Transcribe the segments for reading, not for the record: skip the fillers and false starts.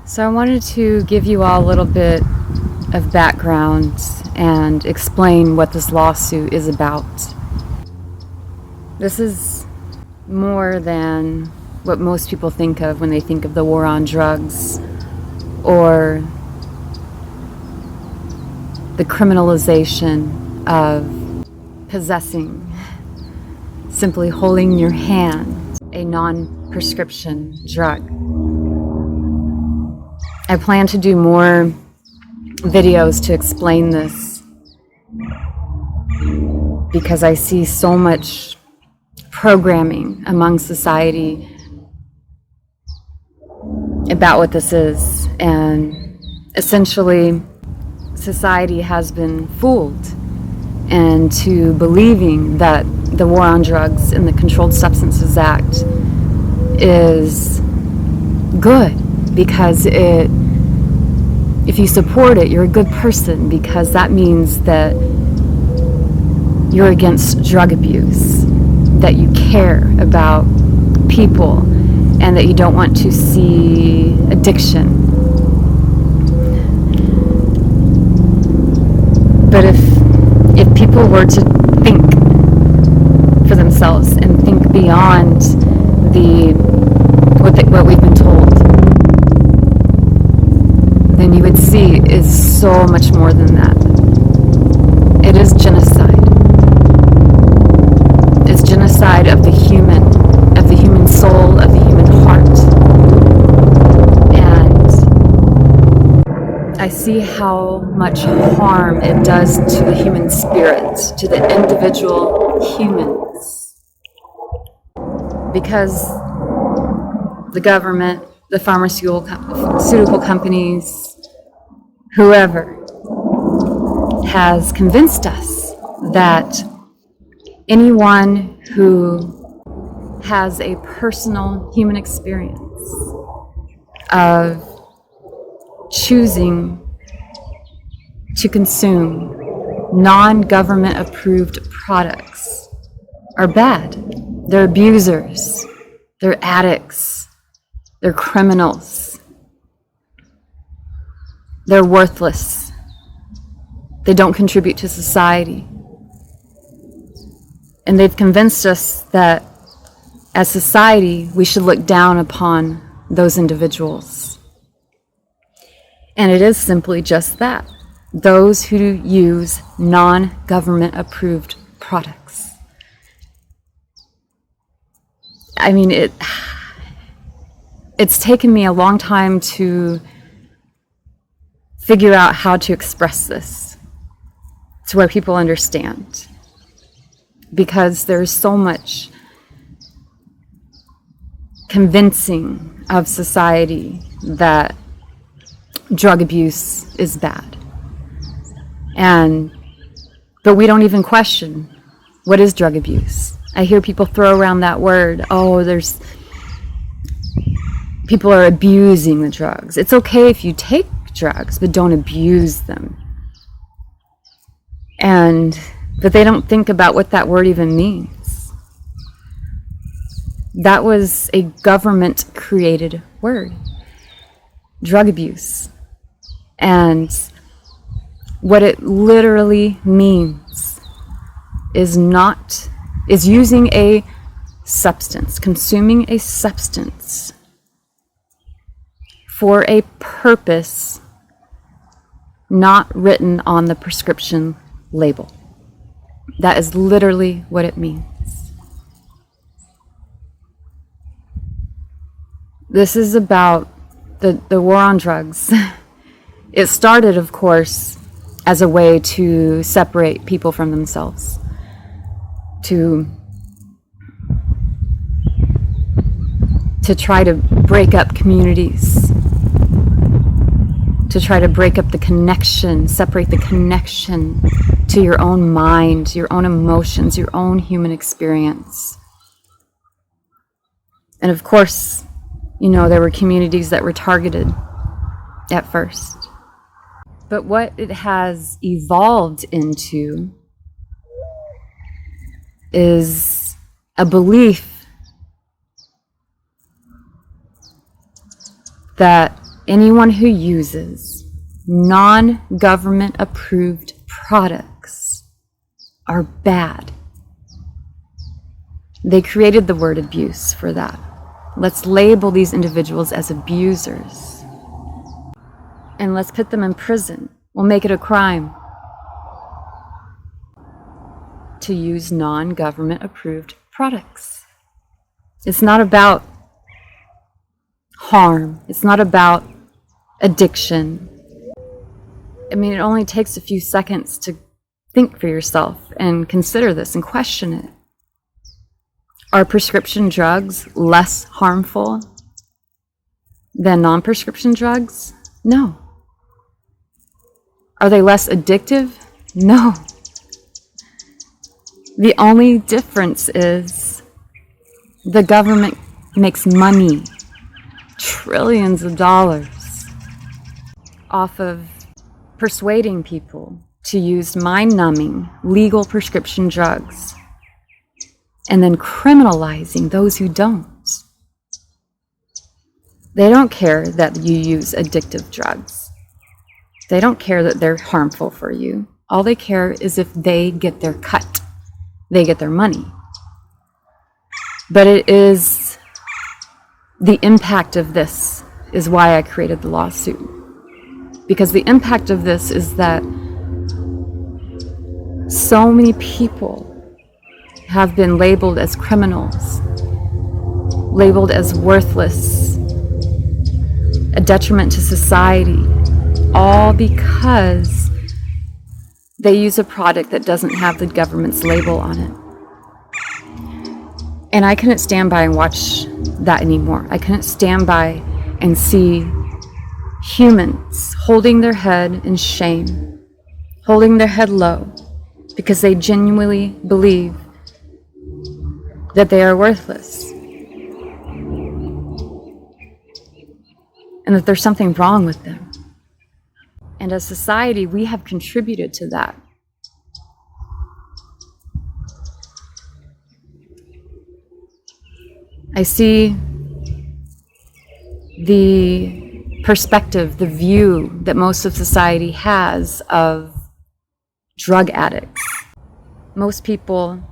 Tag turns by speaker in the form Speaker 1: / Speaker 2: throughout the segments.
Speaker 1: So I wanted to give you all a little bit of background and explain what this lawsuit is about. This is more than what most people think of when they think of the war on drugs or the criminalization of possessing, simply holding in your hand a non-prescription drug. I plan to do more videos to explain this because I see so much programming among society about what this is, and essentially society has been fooled into believing that the war on drugs and the Controlled Substances Act is good because if you support it, you're a good person, because that means that you're against drug abuse, that you care about people, and that you don't want to see addiction. But if people were to think for themselves and think beyond what we've been told, then you would see is so much more than that. It is genocide. It's genocide of the human soul, of the human heart. And I see how much harm it does to the human spirit, to the individual humans. Because the government, the pharmaceutical companies, whoever has convinced us that anyone who has a personal human experience of choosing to consume non-government approved products are bad. They're abusers. They're addicts. They're criminals. They're worthless. They don't contribute to society. And they've convinced us that as society, we should look down upon those individuals. And it is simply just that. Those who use non-government approved products. I mean, it's taken me a long time to figure out how to express this to where people understand, because there's so much convincing of society that drug abuse is bad, but we don't even question what is drug abuse. I hear people throw around that word. People are abusing the drugs. It's okay if you take drugs, but don't abuse them. But they don't think about what that word even means. That was a government-created word, drug abuse. And what it literally means is using a substance, consuming a substance for a purpose not written on the prescription label. That is literally what it means. This is about the war on drugs. It started, of course, as a way to separate people from themselves, to try to break up communities, to try to break up the connection, separate the connection to your own mind, your own emotions, your own human experience. And of course, there were communities that were targeted at first. But what it has evolved into is a belief that anyone who uses non-government approved products are bad. They created the word abuse for that. Let's label these individuals as abusers. And let's put them in prison. We'll make it a crime to use non-government approved products. It's not about harm. It's not about addiction. I mean, it only takes a few seconds to think for yourself and consider this and question it. Are prescription drugs less harmful than non-prescription drugs? No. Are they less addictive? No. The only difference is the government makes money, trillions of dollars, off of persuading people to use mind-numbing legal prescription drugs and then criminalizing those who don't. They don't care that you use addictive drugs. They don't care that they're harmful for you. All they care is if they get their cut. They get their money. But it is the impact of this is why I created the lawsuit. Because the impact of this is that so many people have been labeled as criminals, labeled as worthless, a detriment to society, all because they use a product that doesn't have the government's label on it. And I couldn't stand by and watch that anymore. I couldn't stand by and see humans holding their head in shame, holding their head low, because they genuinely believe that they are worthless and that there's something wrong with them. And as society, we have contributed to that. I see the perspective, the view that most of society has of drug addicts. Most people,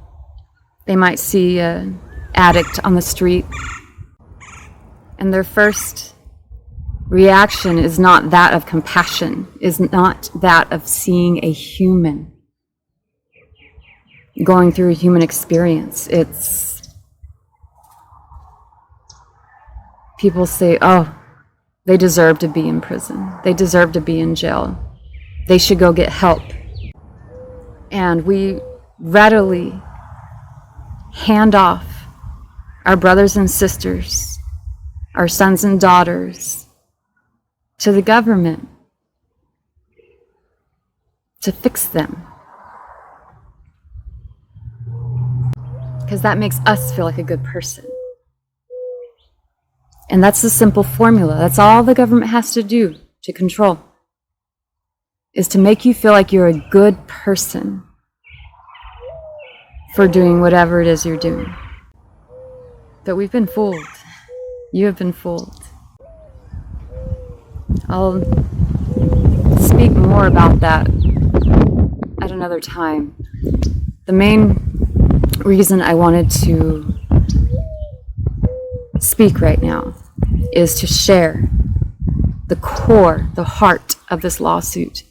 Speaker 1: they might see an addict on the street, and their first reaction is not that of compassion, is not that of seeing a human going through a human experience. It's people say, oh, they deserve to be in prison. They deserve to be in jail. They should go get help. And we readily hand off our brothers and sisters, our sons and daughters, to the government to fix them. Because that makes us feel like a good person. And that's the simple formula. That's all the government has to do to control, is to make you feel like you're a good person for doing whatever it is you're doing. But we've been fooled. You have been fooled. I'll speak more about that at another time. The main reason I wanted to speak right now is to share the core, the heart of this lawsuit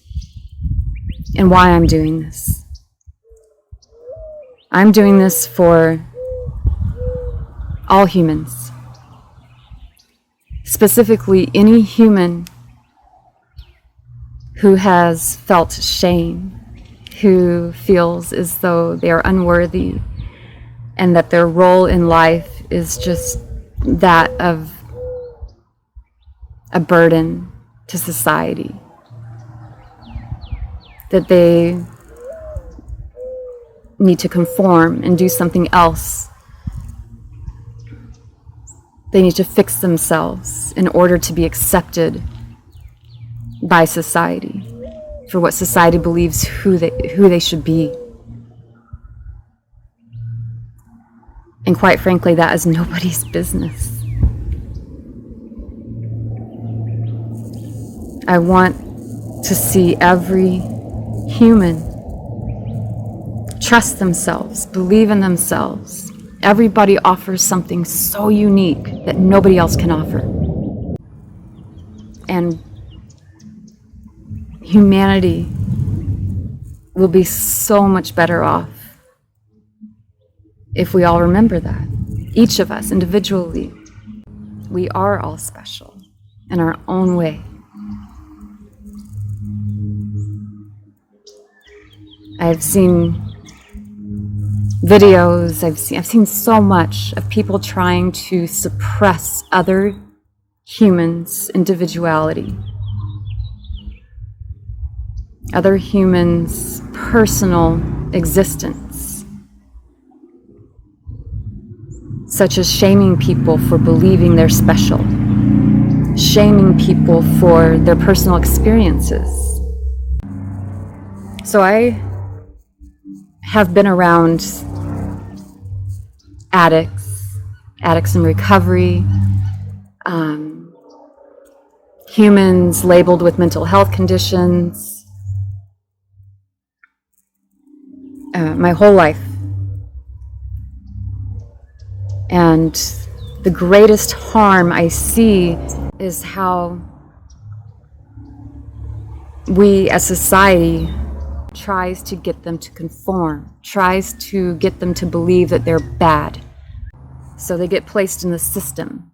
Speaker 1: and why I'm doing this. I'm doing this for all humans, specifically any human who has felt shame, who feels as though they are unworthy and that their role in life is just that of a burden to society, that they need to conform and do something else. They need to fix themselves in order to be accepted by society for what society believes who they should be. And quite frankly, that is nobody's business. I want to see every human trust themselves, believe in themselves. Everybody offers something so unique that nobody else can offer. And humanity will be so much better off if we all remember that. Each of us individually, we are all special in our own way. I've seen videos, I've seen so much of people trying to suppress other humans' individuality, other humans' personal existence, such as shaming people for believing they're special, shaming people for their personal experiences. So I have been around addicts in recovery, humans labeled with mental health conditions, my whole life. And the greatest harm I see is how we as society tries to get them to conform, tries to get them to believe that they're bad. So they get placed in the system,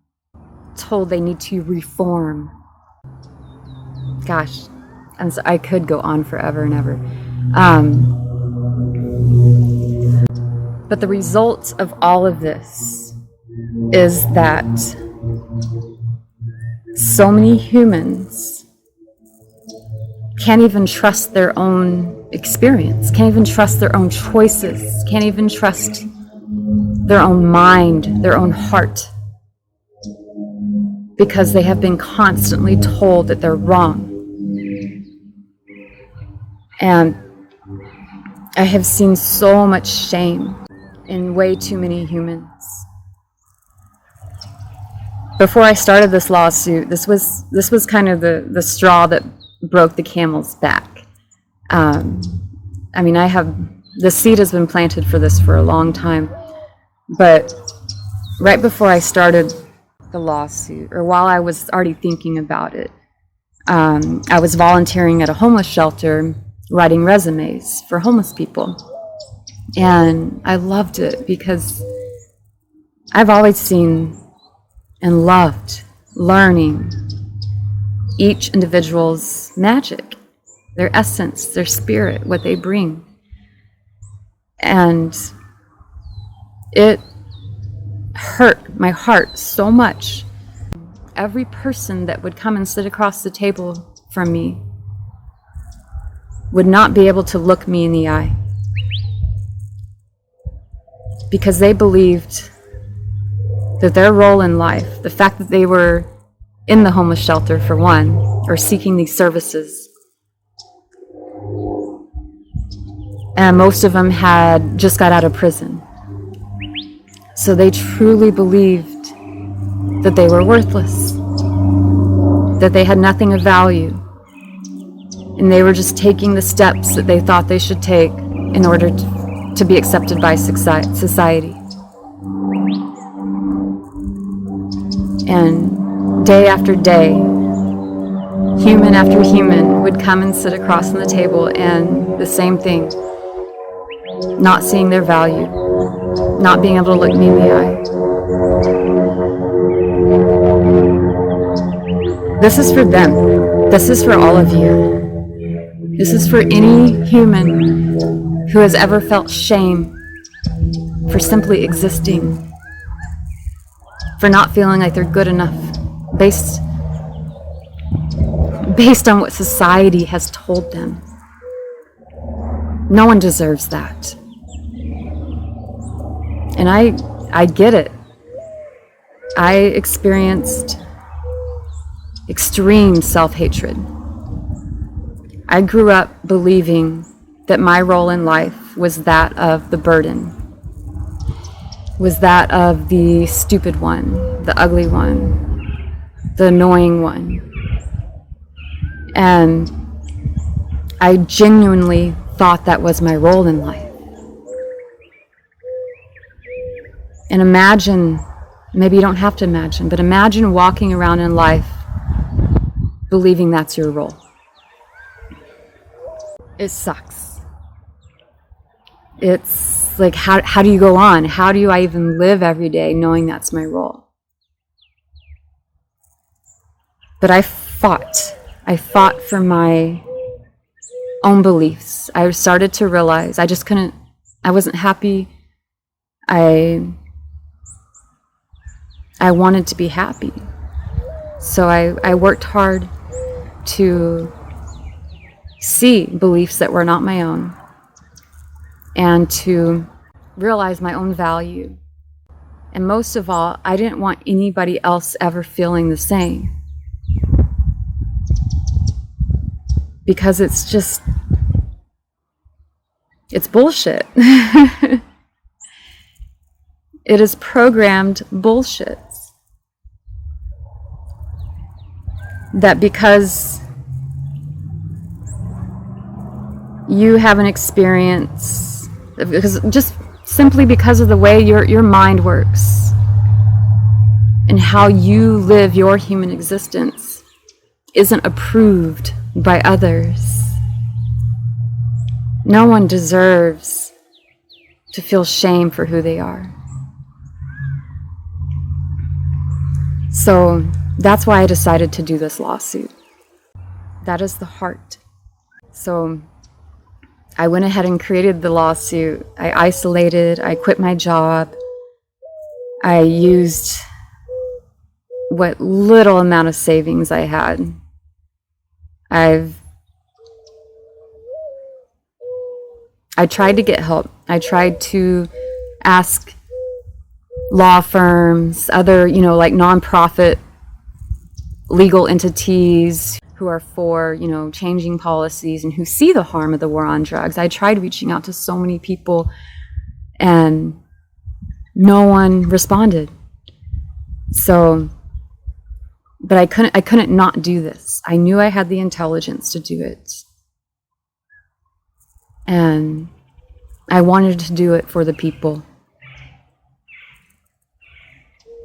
Speaker 1: told they need to reform. Gosh, and so I could go on forever and ever. But the result of all of this is that so many humans can't even trust their own experience, can't even trust their own choices, can't even trust their own mind, their own heart, because they have been constantly told that they're wrong. And I have seen so much shame in way too many humans. Before I started this lawsuit, this was kind of the straw that broke the camel's back. I mean, the seed has been planted for this for a long time, but right before I started the lawsuit, or while I was already thinking about it, I was volunteering at a homeless shelter, writing resumes for homeless people. And I loved it because I've always seen and loved learning each individual's magic, their essence, their spirit, what they bring. And it hurt my heart so much. Every person that would come and sit across the table from me would not be able to look me in the eye because they believed that their role in life, the fact that they were in the homeless shelter for one, or seeking these services, and most of them had just got out of prison. So they truly believed that they were worthless, that they had nothing of value, and they were just taking the steps that they thought they should take in order to be accepted by society. And day after day, human after human would come and sit across from the table, and the same thing, not seeing their value, not being able to look me in the eye. This is for them. This is for all of you. This is for any human who has ever felt shame for simply existing, for not feeling like they're good enough based on what society has told them. No one deserves that. And I get it. I experienced extreme self-hatred. I grew up believing that my role in life was that of the burden, was that of the stupid one, the ugly one, the annoying one. And I genuinely thought that was my role in life. And imagine, maybe you don't have to imagine, but imagine walking around in life believing that's your role. It sucks. It's like, how do you go on? How do I even live every day knowing that's my role? But I fought. I fought for my own beliefs. I started to realize I wasn't happy. I wanted to be happy. So I worked hard to see beliefs that were not my own and to realize my own value. And most of all, I didn't want anybody else ever feeling the same. Because it's bullshit. It is programmed bullshit. That because you have an experience, just simply because of the way your mind works and how you live your human existence isn't approved by others. No one deserves to feel shame for who they are. So that's why I decided to do this lawsuit. That is the heart. So I went ahead and created the lawsuit. I isolated, I quit my job. I used what little amount of savings I had. I tried to get help. I tried to ask law firms, other, like nonprofit legal entities who are for, changing policies and who see the harm of the war on drugs. I tried reaching out to so many people and no one responded. So, but I couldn't not do this. I knew I had the intelligence to do it. And I wanted to do it for the people.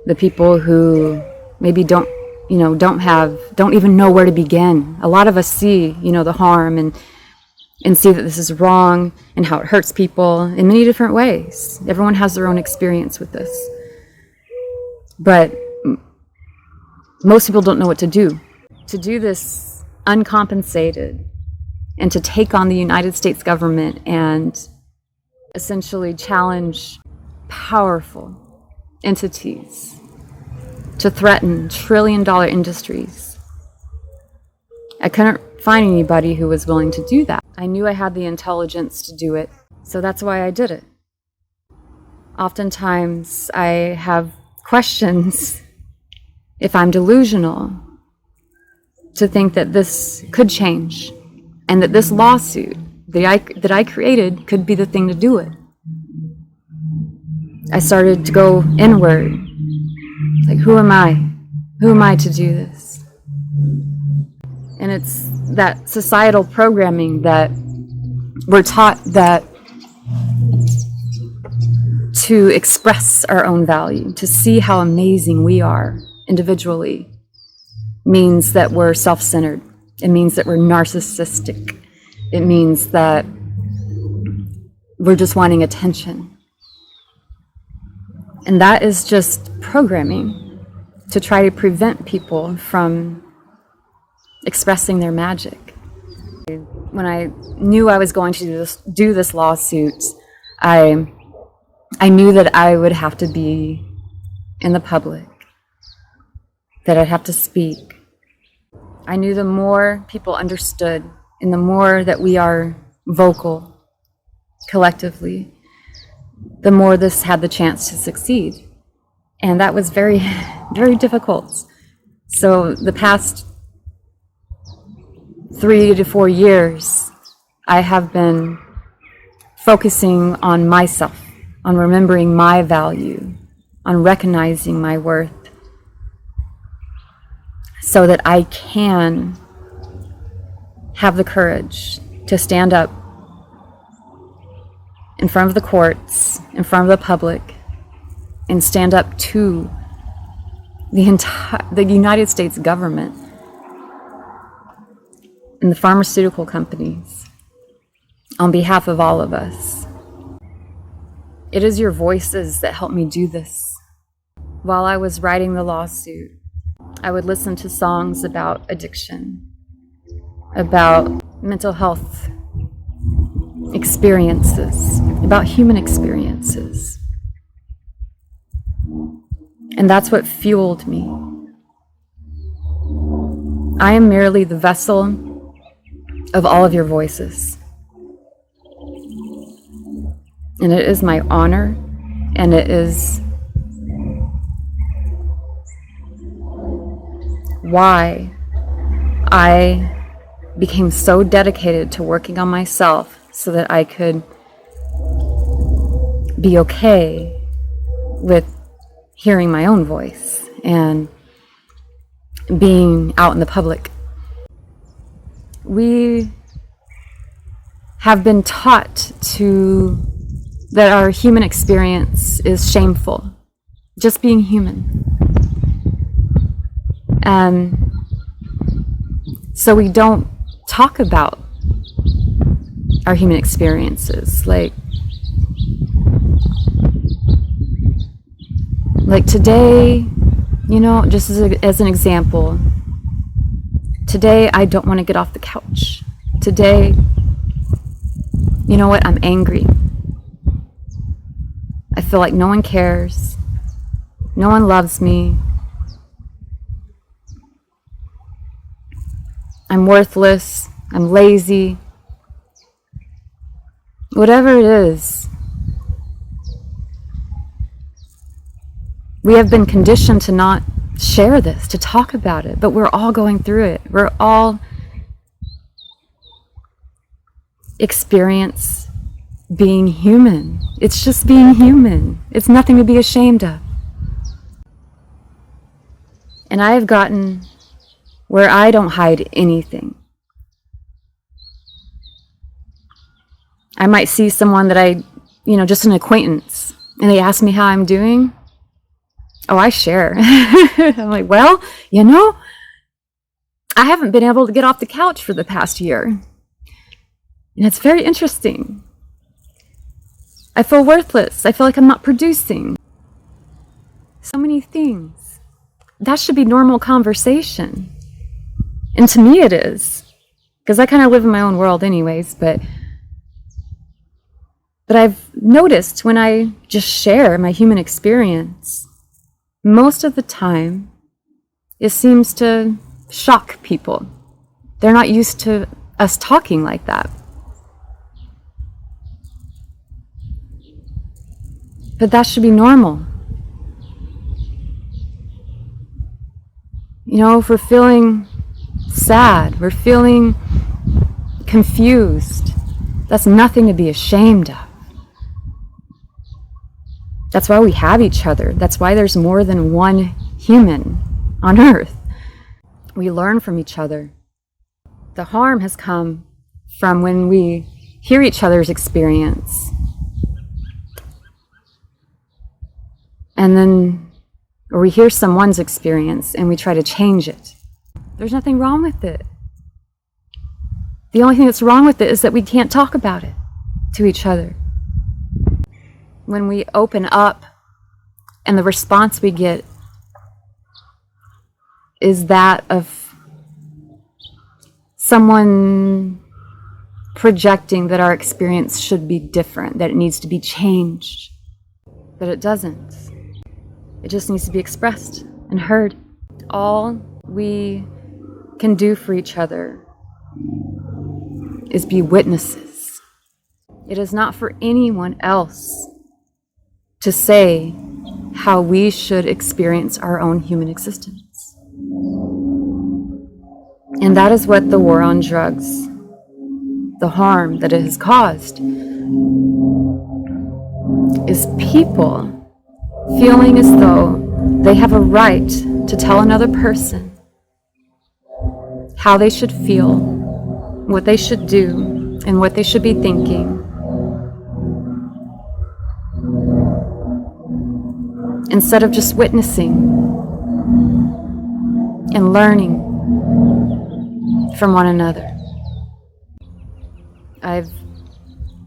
Speaker 1: The people who maybe don't even know where to begin. A lot of us see, the harm and see that this is wrong and how it hurts people in many different ways. Everyone has their own experience with this. But most people don't know what to do. To do this uncompensated and to take on the United States government and essentially challenge powerful entities to threaten trillion-dollar industries. I couldn't find anybody who was willing to do that. I knew I had the intelligence to do it, so that's why I did it. Oftentimes, I have questions if I'm delusional to think that this could change and that this lawsuit that I created could be the thing to do it. I started to go inward. Like, who am I? Who am I to do this? And it's that societal programming that we're taught that to express our own value, to see how amazing we are individually, means that we're self-centered. It means that we're narcissistic. It means that we're just wanting attention. And that is just programming to try to prevent people from expressing their magic. When I knew I was going to do this lawsuit, I knew that I would have to be in the public, that I'd have to speak. I knew the more people understood and the more that we are vocal collectively, the more this had the chance to succeed. And that was very, very difficult. So the past 3 to 4 years, I have been focusing on myself, on remembering my value, on recognizing my worth, so that I can have the courage to stand up in front of the courts, in front of the public, and stand up to the United States government and the pharmaceutical companies on behalf of all of us. It is your voices that help me do this. While I was writing the lawsuit, I would listen to songs about addiction, about mental health experiences, about human experiences. And that's what fueled me. I am merely the vessel of all of your voices. And it is my honor, and it is why I became so dedicated to working on myself so that I could be okay with hearing my own voice and being out in the public. We have been taught that our human experience is shameful, just being human. And so we don't talk about our human experiences. Like today, just as an example, today I don't want to get off the couch. Today, you know what? I'm angry. I feel like no one cares. No one loves me. I'm worthless. I'm lazy. Whatever it is, we have been conditioned to not share this, to talk about it, but we're all going through it. We're all experience being human. It's just being human. It's nothing to be ashamed of. And I have gotten where I don't hide anything. I might see someone that just an acquaintance, and they ask me how I'm doing. Oh, I share. I'm like, well, I haven't been able to get off the couch for the past year. And it's very interesting. I feel worthless. I feel like I'm not producing. So many things. That should be normal conversation. And to me it is. Because I kind of live in my own world anyways, but I've noticed when I just share my human experience, most of the time, it seems to shock people. They're not used to us talking like that. But that should be normal. If we're feeling sad, we're feeling confused, that's nothing to be ashamed of. That's why we have each other. That's why there's more than one human on earth. We learn from each other. The harm has come from when we hear each other's experience. Or we hear someone's experience and we try to change it. There's nothing wrong with it. The only thing that's wrong with it is that we can't talk about it to each other. When we open up and the response we get is that of someone projecting that our experience should be different, that it needs to be changed, but it doesn't. It just needs to be expressed and heard. All we can do for each other is be witnesses. It is not for anyone else to say how we should experience our own human existence. And that is what the war on drugs, the harm that it has caused, is people feeling as though they have a right to tell another person how they should feel what they should do and what they should be thinking, instead of just witnessing and learning from one another. I've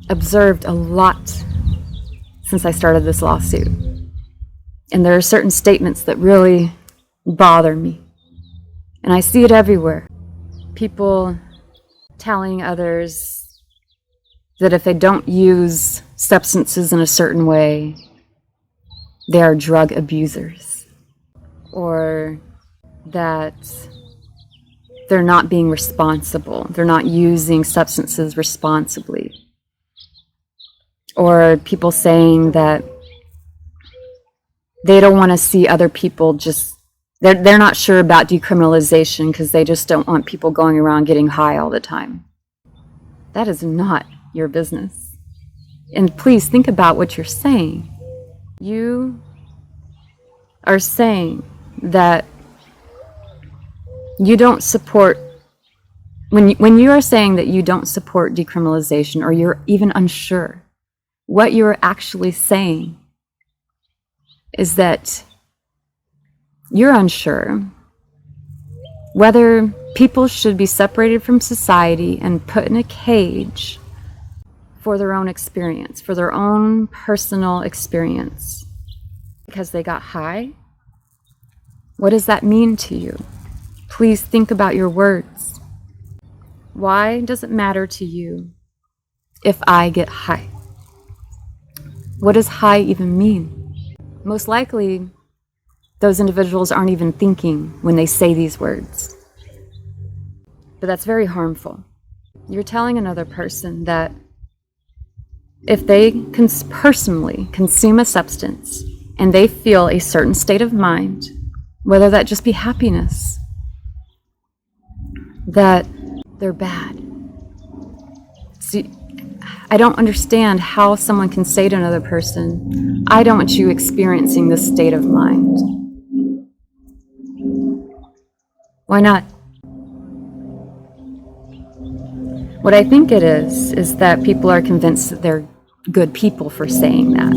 Speaker 1: observed a lot since I started this lawsuit, and there are certain statements that really bother me, and I see it everywhere. People telling others that if they don't use substances in a certain way, they are drug abusers, or that they're not being responsible, they're not using substances responsibly, or people saying that they don't want to see other people they're not sure about decriminalization because they just don't want people going around getting high all the time. That is not your business. And please think about what you're saying. You are saying that you don't support, when you are saying that you don't support decriminalization, or you're even unsure, what you're actually saying is that you're unsure whether people should be separated from society and put in a cage for their own experience, for their own personal experience, because they got high. What does that mean to you? Please think about your words. Why does it matter to you if I get high? What does high even mean? Most likely, those individuals aren't even thinking when they say these words. But that's very harmful. You're telling another person that if they personally consume a substance and they feel a certain state of mind, whether that just be happiness, that they're bad. See, I don't understand how someone can say to another person, I don't want you experiencing this state of mind. Why not? What I think it is that people are convinced that they're good people for saying that.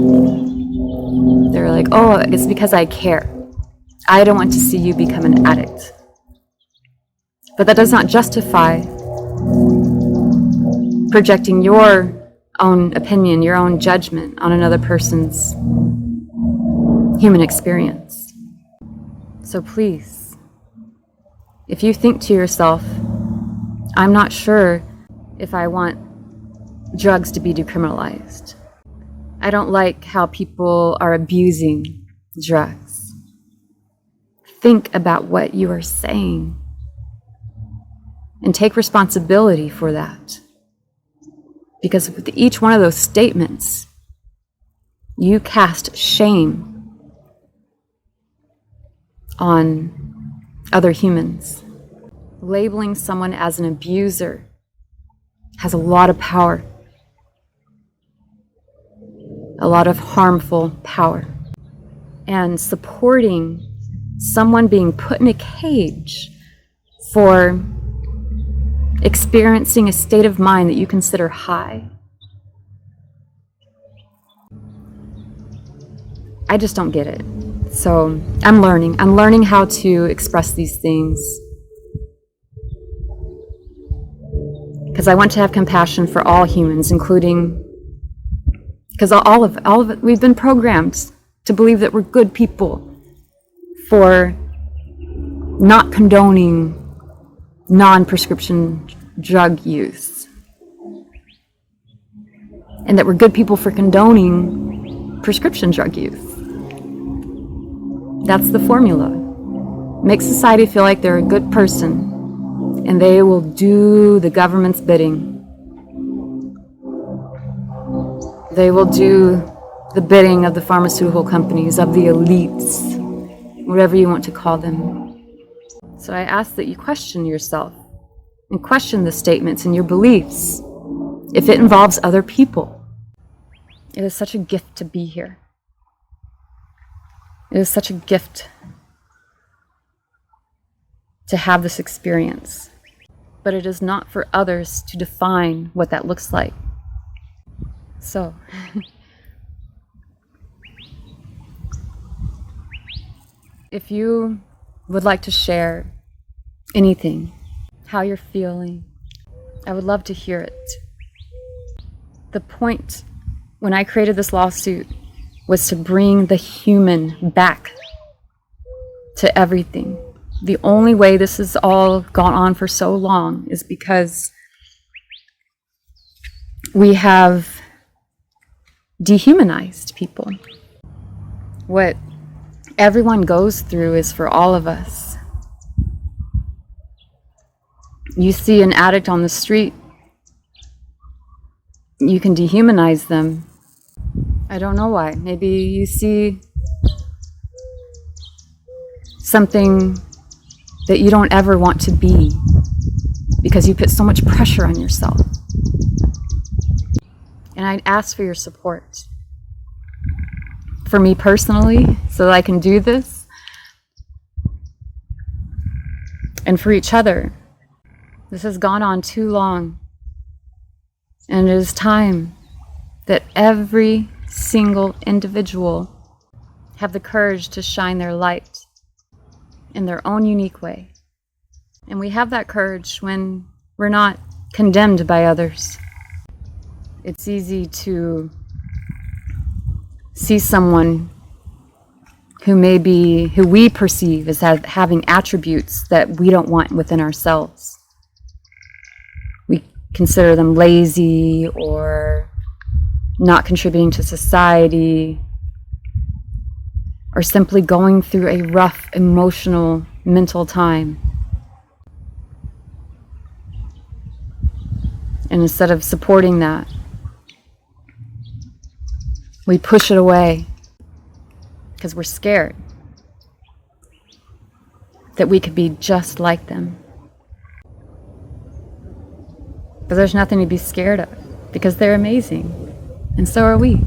Speaker 1: They're like, oh, it's because I care. I don't want to see you become an addict. But that does not justify projecting your own opinion, your own judgment on another person's human experience. So please, if you think to yourself, I'm not sure if I want drugs to be decriminalized. I don't like how people are abusing drugs. Think about what you are saying and take responsibility for that. Because with each one of those statements, you cast shame on other humans. Labeling someone as an abuser has a lot of power, a lot of harmful power. And supporting someone being put in a cage for experiencing a state of mind that you consider high, I just don't get it. So I'm learning how to express these things, because I want to have compassion for all humans, including, because all of it, we've been programmed to believe that we're good people for not condoning non-prescription drug use, and that we're good people for condoning prescription drug use. That's the formula. Make society feel like they're a good person, and they will do the government's bidding. They will do the bidding of the pharmaceutical companies, of the elites, whatever you want to call them. So I ask that you question yourself and question the statements and your beliefs if it involves other people. It is such a gift to be here. It is such a gift to have this experience. but it is not for others to define what that looks like. So, if you would like to share anything, how you're feeling, I would love to hear it. The point when I created this lawsuit was to bring the human back to everything. The only way this has all gone on for so long is because we have dehumanized people. What everyone goes through is for all of us. You see an addict on the street, you can dehumanize them. I don't know why. Maybe you see something that you don't ever want to be because you put so much pressure on yourself. And I'd ask for your support. For me personally, so that I can do this. And for each other. This has gone on too long. And it is time that every single individual have the courage to shine their light in their own unique way. And we have that courage when we're not condemned by others. It's easy to see someone who we perceive as having attributes that we don't want within ourselves. We consider them lazy or not contributing to society, or simply going through a rough, emotional, mental time. And instead of supporting that, we push it away because we're scared that we could be just like them. But there's nothing to be scared of because they're amazing, and so are we.